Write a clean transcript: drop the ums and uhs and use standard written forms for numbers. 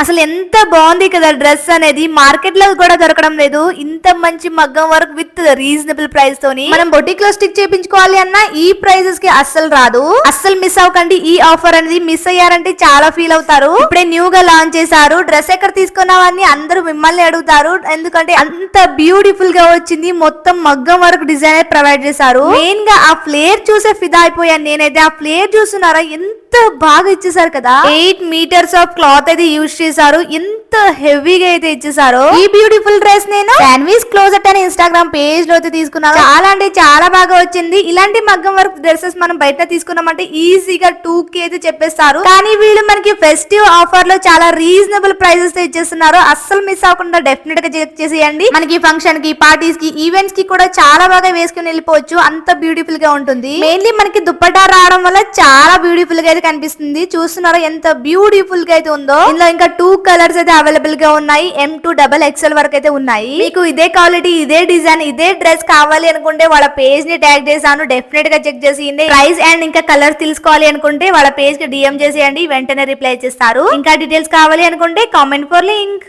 అసలు ఎంత బాగుంది కదా డ్రెస్ అనేది, మార్కెట్ లో కూడా దొరకడం లేదు. ఇంత మంచి మగ్గం వర్క్ విత్ రీజనబుల్ ప్రైస్ తోని మనం బొటిక్ లో స్టిచ్ చేయించుకోవాలి అన్నా ఈ ప్రైజెస్ కి అస్సలు రాదు. అస్సలు మిస్ అవ్వకండి ఈ ఆఫర్ అనేది. మిస్ అయ్యారంటే చాలా ఫీల్ అవుతారు. ఇప్పుడే న్యూ గా లాంచ్ చేశారు. డ్రెస్ ఎక్కడ తీసుకున్నావని అందరూ మిమ్మల్ని అడుగుతారు, ఎందుకంటే అంత బ్యూటిఫుల్ గా వచ్చింది. మొత్తం మగ్గం వర్క్ డిజైనర్ ప్రొవైడ్ చేశారు. మెయిన్ గా ఆ ఫ్లేర్ చూసే ఫిదా అయిపోయాను నేనైతే. ఆ ఫ్లేర్ చూస్తున్నారా ఎంత బాగా ఇచ్చేసారు కదా. 8 మీటర్స్ ఆఫ్ క్లాత్ అయితే యూజ్ చేశారు. ఎంత హెవీగా అయితే ఇచ్చేసారు. ఈ బ్యూటిఫుల్ డ్రెస్ నేను శాన్వీస్ క్లోజెట్ అనే ఇన్స్టాగ్రామ్ పేజ్ లో అయితే తీసుకున్నాను. చాలా అంటే చాలా బాగా వచ్చింది. ఇలాంటి మగ్గం వర్క్ డ్రెస్సెస్ మనం బయట తీసుకున్నామంటే ఈజీగా 2K అయితే చెప్పేస్తారు. కానీ వీళ్ళు మనకి ఫెస్టివ్ ఆఫర్ లో చాలా రీజనబుల్ ప్రైసెస్ తో ఇచ్చేస్తున్నారు. అస్సలు మిస్ అవ్వకుండా డెఫినెట్ గా చెక్ చేసేయండి. మనకి ఫంక్షన్ కి, పార్టీస్ కి, ఈవెంట్స్ కి కూడా చాలా బాగా వేసుకుని వెళ్ళిపోవచ్చు. అంత బ్యూటిఫుల్ గా ఉంటుంది. మెయిన్లీ మనకి దుప్పటా రావడం వల్ల చాలా బ్యూటిఫుల్ గా అయితే కనిపిస్తుంది. చూస్తున్నారా ఎంత బ్యూటిఫుల్ గా అయితే ఉందో. ఇందులో ఇంకా 2 కలర్స్ అయితే అవైలబుల్ గా ఉన్నాయి. M2XXL వరకు అయితే ఉన్నాయి. మీకు ఇదే క్వాలిటీ, ఇదే డిజైన్, ఇదే డ్రెస్ కావాలి అనుకుంటే వాళ్ళ పేజ్ ని ట్యాగ్ చేశాను. డెఫినెట్ గా చెక్ చేసేయండి. ప్రైస్ అండ్ ఇంకా కలర్స్ తెలుసుకోవాలి అనుకుంటే వాళ్ళ పేజ్ కి DM చేసేయండి, వెంటనే రిప్లై చేస్తారు. ఇంకా డీటెయిల్స్ కావాలి అనుకుంటే కామెంట్ ఫర్ లింక్.